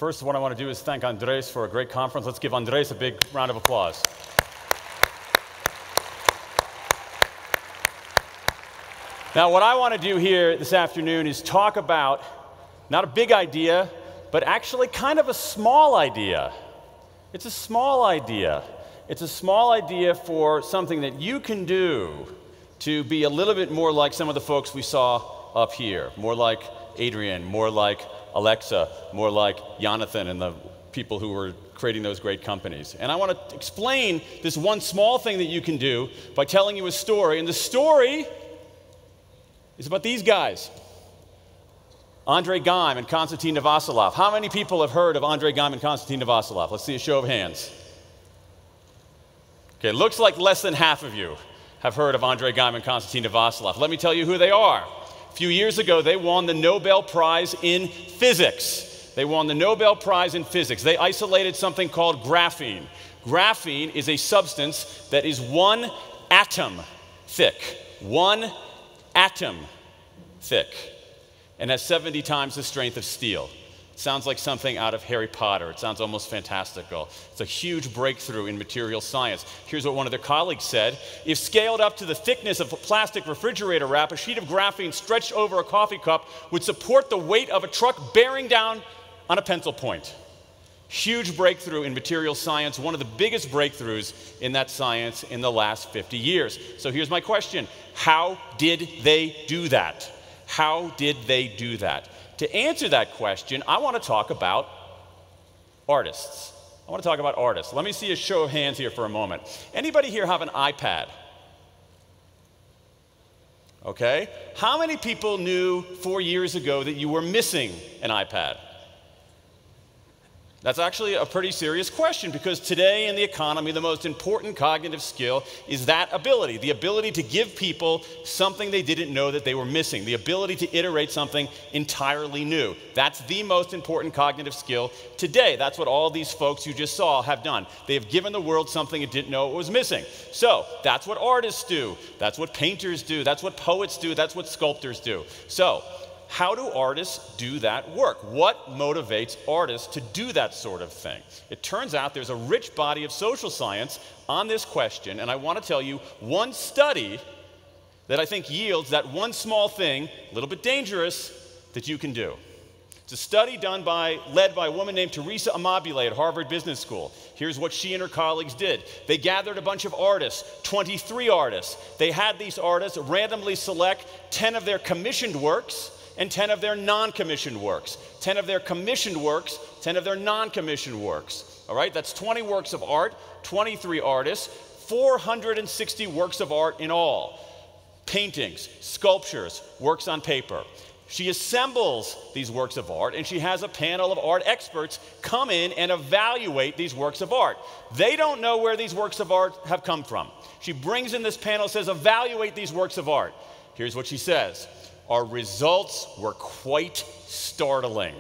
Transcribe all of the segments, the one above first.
First, what I want to do is thank Andres for a great conference. Let's give Andres a big round of applause. Now, what I want to do here this afternoon is talk about not a big idea, but actually kind of a small idea. It's a small idea. It's a small idea for something that you can do to be a little bit more like some of the folks we saw up here, more like Adrian, more like Alexa, more like Jonathan and the people who were creating those great companies. And I want to explain this one small thing that you can do by telling you a story. And the story is about these guys, Andrei Geim and Konstantin Novoselov. How many people have heard of Andrei Geim and Konstantin Novoselov? Let's see a show of hands. Okay, looks like less than half of you have heard of Andrei Geim and Konstantin Novoselov. Let me tell you who they are. A few years ago, they won the Nobel Prize in Physics. They won the Nobel Prize in Physics. They isolated something called graphene. Graphene is a substance that is 1 atom thick. 1 atom thick. And has 70 times the strength of steel. It sounds like something out of Harry Potter. It sounds almost fantastical. It's a huge breakthrough in material science. Here's what one of their colleagues said. If scaled up to the thickness of a plastic refrigerator wrap, a sheet of graphene stretched over a coffee cup would support the weight of a truck bearing down on a pencil point. Huge breakthrough in material science, one of the biggest breakthroughs in that science in the last 50 years. So here's my question. How did they do that? How did they do that? To answer that question, I want to talk about artists. I want to talk about artists. Let me see a show of hands here for a moment. Anybody here have an iPad? Okay. How many people knew 4 years ago that you were missing an iPad? That's actually a pretty serious question, because today in the economy, the most important cognitive skill is that ability, the ability to give people something they didn't know that they were missing, the ability to iterate something entirely new. That's the most important cognitive skill today. That's what all these folks you just saw have done. They have given the world something it didn't know it was missing. So that's what artists do. That's what painters do. That's what poets do. That's what sculptors do. So how do artists do that work? What motivates artists to do that sort of thing? It turns out there's a rich body of social science on this question, and I want to tell you one study that I think yields that one small thing, a little bit dangerous, that you can do. It's a study led by a woman named Teresa Amabile at Harvard Business School. Here's what she and her colleagues did. They gathered a bunch of artists, 23 artists. They had these artists randomly select 10 of their commissioned works and 10 of their non-commissioned works. 10 of their commissioned works, 10 of their non-commissioned works. All right, that's 20 works of art, 23 artists, 460 works of art in all. Paintings, sculptures, works on paper. She assembles these works of art, and she has a panel of art experts come in and evaluate these works of art. They don't know where these works of art have come from. She brings in this panel, says, evaluate these works of art. Here's what she says. Our results were quite startling.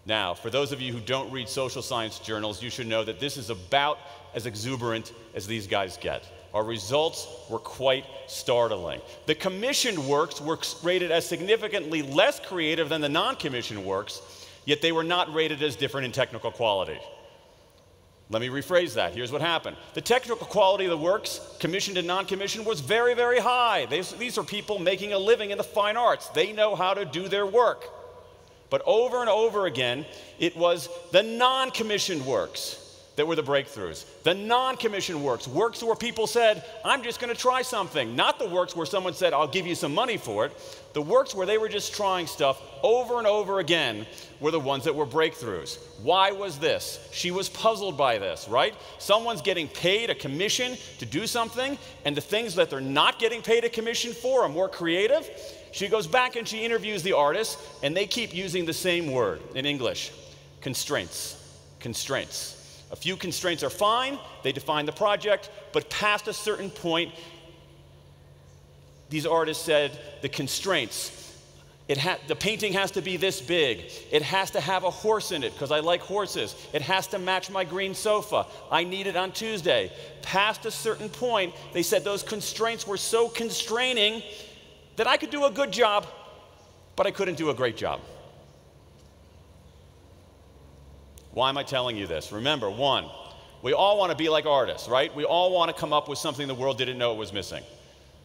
Now, for those of you who don't read social science journals, you should know that this is about as exuberant as these guys get. Our results were quite startling. The commissioned works were rated as significantly less creative than the non-commissioned works, yet they were not rated as different in technical quality. Let me rephrase that. Here's what happened. The technical quality of the works, commissioned and non-commissioned, was very, very high. These are people making a living in the fine arts. They know how to do their work. But over and over again, it was the non-commissioned works that were the breakthroughs. The non-commissioned works, works where people said, I'm just going to try something. Not the works where someone said, I'll give you some money for it. The works where they were just trying stuff over and over again were the ones that were breakthroughs. Why was this? She was puzzled by this, right? Someone's getting paid a commission to do something, and the things that they're not getting paid a commission for are more creative. She goes back and she interviews the artists, and they keep using the same word in English, constraints, constraints. A few constraints are fine, they define the project, but past a certain point, these artists said the constraints, the painting has to be this big, it has to have a horse in it because I like horses, it has to match my green sofa, I need it on Tuesday. Past a certain point, they said those constraints were so constraining that I could do a good job, but I couldn't do a great job. Why am I telling you this? Remember, one, we all want to be like artists, right? We all want to come up with something the world didn't know it was missing.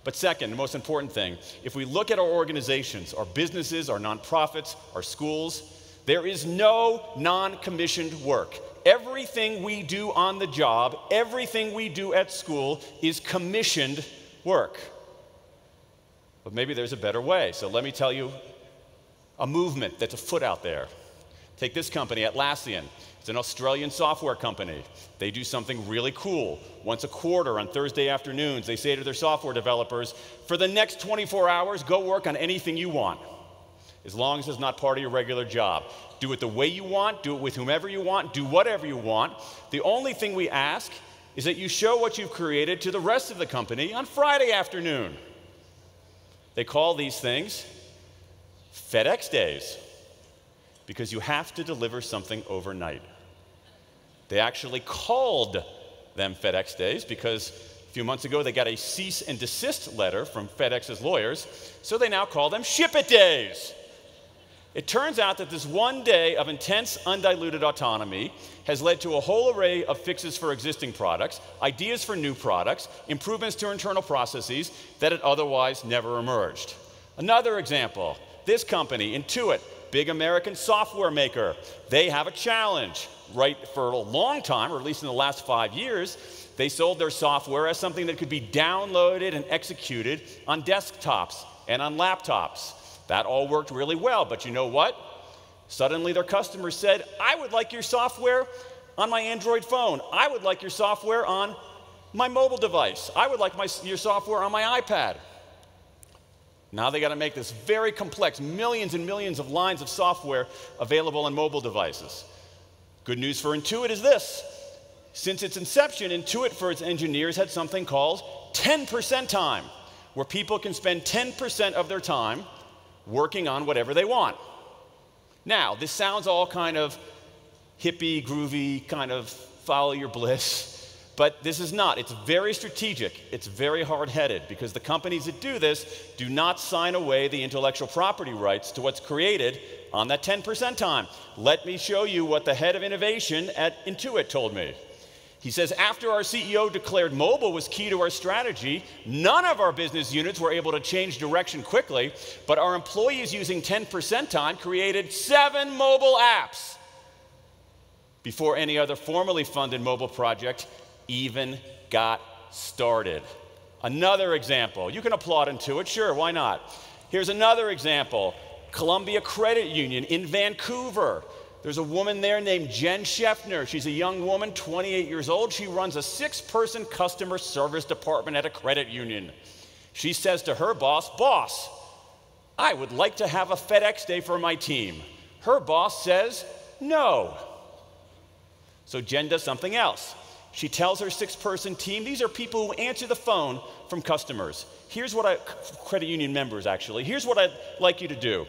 But second, the most important thing, if we look at our organizations, our businesses, our nonprofits, our schools, there is no non-commissioned work. Everything we do on the job, everything we do at school is commissioned work. But maybe there's a better way. So let me tell you a movement that's afoot out there. Take this company, Atlassian. It's an Australian software company. They do something really cool. Once a quarter on Thursday afternoons, they say to their software developers, for the next 24 hours, go work on anything you want, as long as it's not part of your regular job. Do it the way you want, do it with whomever you want, do whatever you want. The only thing we ask is that you show what you've created to the rest of the company on Friday afternoon. They call these things Fedex Days, because you have to deliver something overnight. They actually called them Fedex Days because a few months ago they got a cease and desist letter from FedEx's lawyers, so they now call them Ship It Days. It turns out that this one day of intense, undiluted autonomy has led to a whole array of fixes for existing products, ideas for new products, improvements to internal processes that had otherwise never emerged. Another example, this company, Intuit, big American software maker. They have a challenge. Right, for a long time, or at least in the last 5 years, they sold their software as something that could be downloaded and executed on desktops and on laptops. That all worked really well, but you know what? Suddenly their customers said, I would like your software on my Android phone. I would like your software on my mobile device. I would like your software on my iPad. Now they got to make this very complex, millions and millions of lines of software available on mobile devices. Good news for Intuit is this. Since its inception, Intuit for its engineers had something called 10% time, where people can spend 10% of their time working on whatever they want. Now, this sounds all kind of hippie, groovy, kind of follow your bliss. But this is not. It's very strategic. It's very hard-headed, because the companies that do this do not sign away the intellectual property rights to what's created on that 10% time. Let me show you what the head of innovation at Intuit told me. He says, after our CEO declared mobile was key to our strategy, none of our business units were able to change direction quickly, but our employees using 10% time created 7 mobile apps before any other formally funded mobile project even got started. Another example. You can applaud Intuit, sure, why not? Here's another example. Columbia Credit Union in Vancouver. There's a woman there named Jen Scheffner. She's a young woman, 28 years old. She runs a 6-person customer service department at a credit union. She says to her boss, boss, I would like to have a FedEx Day for my team. Her boss says, no. So Jen does something else. She tells her 6-person team, these are people who answer the phone from customers. Here's what credit union members actually, here's what I'd like you to do.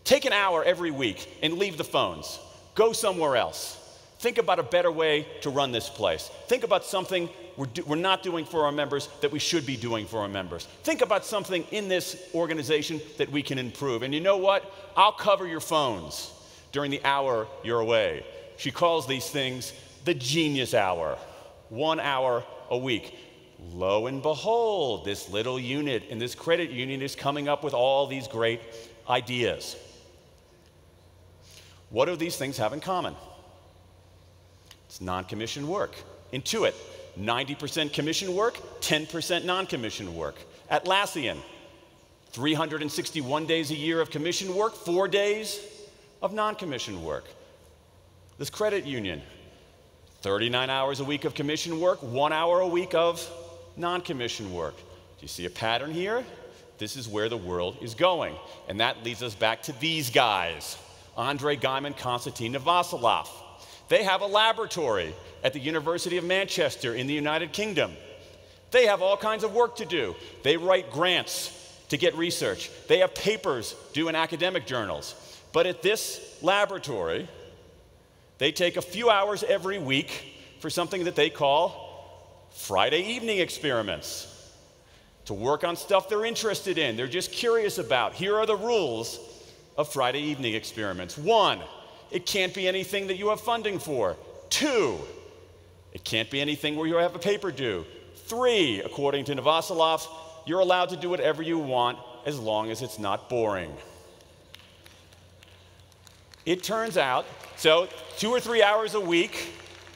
Take an hour every week and leave the phones. Go somewhere else. Think about a better way to run this place. Think about something we're not doing for our members that we should be doing for our members. Think about something in this organization that we can improve. And you know what? I'll cover your phones during the hour you're away. She calls these things the genius hour, 1 hour a week. Lo and behold, this little unit in this credit union is coming up with all these great ideas. What do these things have in common? It's non-commissioned work. Intuit, 90% commission work, 10% non-commissioned work. Atlassian, 361 days a year of commission work, 4 days of non-commissioned work. This credit union, 39 hours a week of commission work, 1 hour a week of non-commissioned work. Do you see a pattern here? This is where the world is going. And that leads us back to these guys, Andrei Gaiman, Konstantin Novoselov. They have a laboratory at the University of Manchester in the United Kingdom. They have all kinds of work to do. They write grants to get research. They have papers due in academic journals. But at this laboratory, they take a few hours every week for something that they call Friday evening experiments, to work on stuff they're interested in, they're just curious about. Here are the rules of Friday evening experiments. 1, It can't be anything that you have funding for. 2, it can't be anything where you have a paper due. 3, according to Novoselov, you're allowed to do whatever you want as long as it's not boring. It turns out, so 2 or 3 hours a week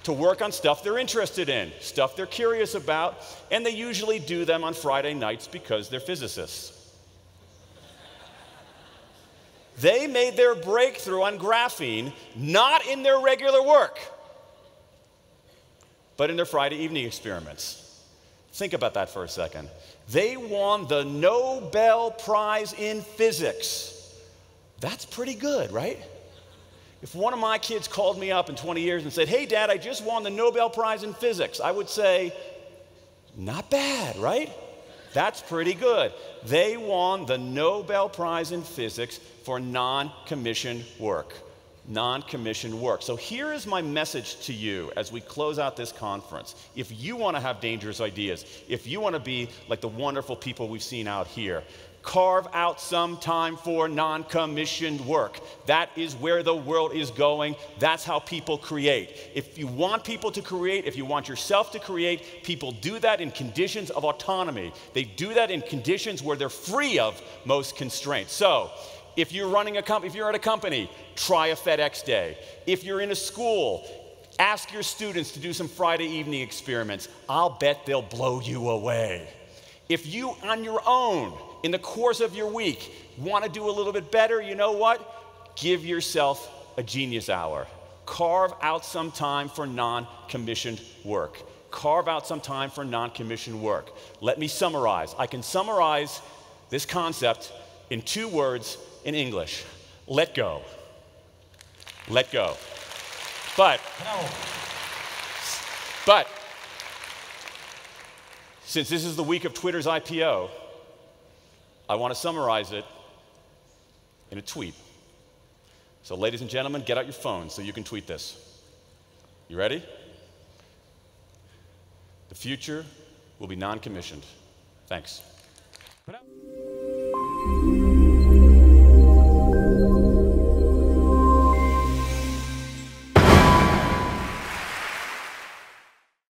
to work on stuff they're interested in, stuff they're curious about, and they usually do them on Friday nights because they're physicists. They made their breakthrough on graphene not in their regular work, but in their Friday evening experiments. Think about that for a second. They won the Nobel Prize in Physics. That's pretty good, right? If one of my kids called me up in 20 years and said, "Hey, Dad, I just won the Nobel Prize in Physics," I would say, not bad, right? That's pretty good. They won the Nobel Prize in Physics for non-commissioned work. Non-commissioned work. So here is my message to you as we close out this conference. If you want to have dangerous ideas, if you want to be like the wonderful people we've seen out here, carve out some time for non-commissioned work. That is where the world is going. That's how people create. If you want people to create, if you want yourself to create, people do that in conditions of autonomy. They do that in conditions where they're free of most constraints. So, if you're running a company, if you're at a company, try a Fedex Day. If you're in a school, ask your students to do some Friday evening experiments. I'll bet they'll blow you away. If you, on your own, in the course of your week, want to do a little bit better, you know what? Give yourself a genius hour. Carve out some time for non-commissioned work. Carve out some time for non-commissioned work. Let me summarize. I can summarize this concept in 2 words in English. Let go. Let go. But since this is the week of Twitter's IPO, I want to summarize it in a tweet. So ladies and gentlemen, get out your phones so you can tweet this. You ready? The future will be non-commissioned. Thanks.